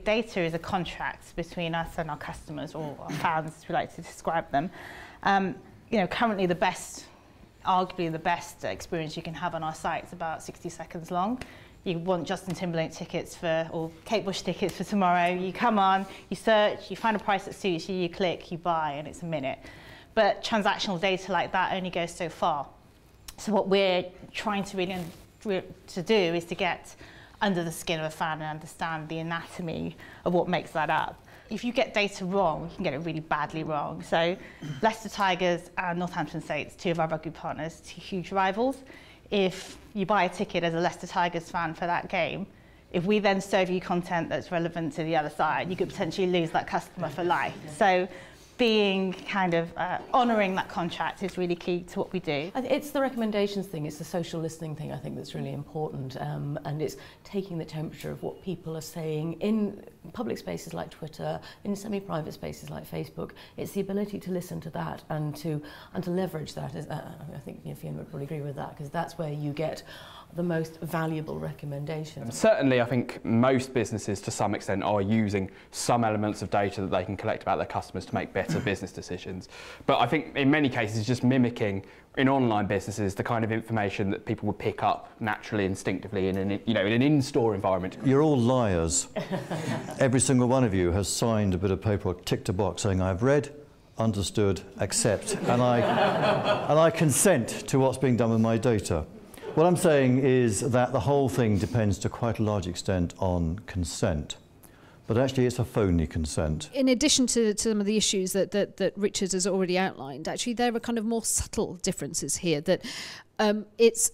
big data is a contract between us and our customers, or our fans, as we like to describe them. Currently arguably the best experience you can have on our site is about 60 seconds long. You want Justin Timberlake tickets or Kate Bush tickets for tomorrow. You come on, you search, you find a price that suits you, you click, you buy, and it's a minute. But transactional data like that only goes so far. So what we're trying to really to do is to get under the skin of a fan and understand the anatomy of what makes that up. If you get data wrong, you can get it really badly wrong. So Leicester Tigers and Northampton Saints, two of our rugby partners, two huge rivals. If you buy a ticket as a Leicester Tigers fan for that game, if we then serve you content that's relevant to the other side, you could potentially lose that customer for life. So being honouring that contract is really key to what we do. It's the recommendations thing, it's the social listening thing I think that's really important, and it's taking the temperature of what people are saying in public spaces like Twitter, in semi-private spaces like Facebook. It's the ability to listen to that and to leverage that. I think Fiona would probably agree with that, because that's where you get the most valuable recommendations. Certainly, I think most businesses to some extent are using some elements of data that they can collect about their customers to make better business decisions. But I think in many cases just mimicking in online businesses the kind of information that people would pick up naturally, instinctively in an in-store environment. You're all liars. Every single one of you has signed a bit of paper or ticked a box saying I've read, understood, accept, and I consent to what's being done with my data. What I'm saying is that the whole thing depends to quite a large extent on consent. But actually it's a phony consent. In addition to some of the issues that Richard has already outlined, actually there are kind of more subtle differences here, that it's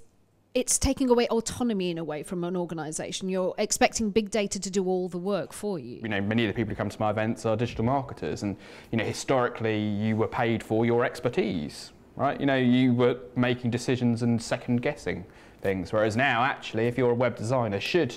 taking away autonomy in a way from an organisation. You're expecting big data to do all the work for you. Many of the people who come to my events are digital marketers, and historically you were paid for your expertise. Right? You were making decisions and second guessing things, whereas now actually if you're a web designer, should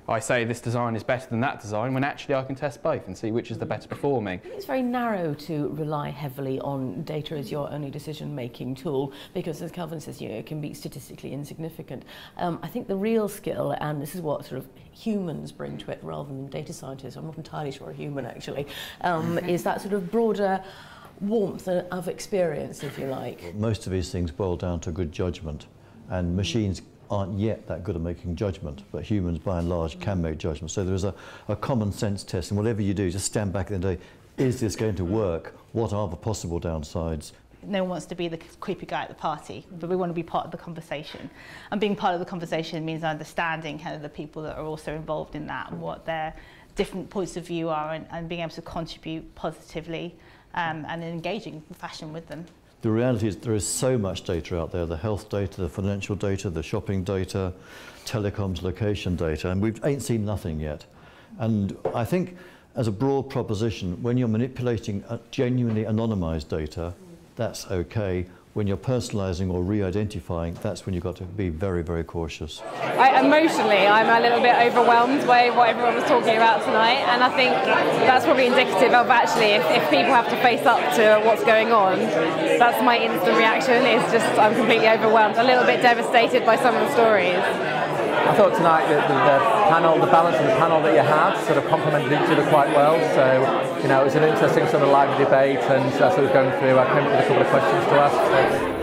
I say this design is better than that design, when actually I can test both and see which is the better performing. It's very narrow to rely heavily on data as your only decision-making tool, because as Calvin says, it can be statistically insignificant. I think the real skill, and this is what sort of humans bring to it rather than data scientists, I'm not entirely sure a human actually, is that sort of broader warmth of experience, if you like. Most of these things boil down to good judgment, and machines aren't yet that good at making judgment, but humans by and large can make judgment. So there is a common sense test, and whatever you do, just stand back at the end of the day, is this going to work? What are the possible downsides? No one wants to be the creepy guy at the party, but we want to be part of the conversation. And being part of the conversation means understanding kind of the people that are also involved in that, and what their different points of view are, and being able to contribute positively and in engaging fashion with them. The reality is there is so much data out there, the health data, the financial data, the shopping data, telecoms, location data, and we ain't seen nothing yet. And I think as a broad proposition, when you're manipulating genuinely anonymized data, that's okay. When you're personalizing or re-identifying, that's when you've got to be very, very cautious. Emotionally, I'm a little bit overwhelmed by what everyone was talking about tonight, and I think that's probably indicative of actually if people have to face up to what's going on, that's my instant reaction, is just I'm completely overwhelmed, a little bit devastated by some of the stories. I thought tonight that the balance of the panel that you had sort of complemented each other quite well, so it was an interesting sort of lively debate, and as I was going through I came up with a couple of questions to ask.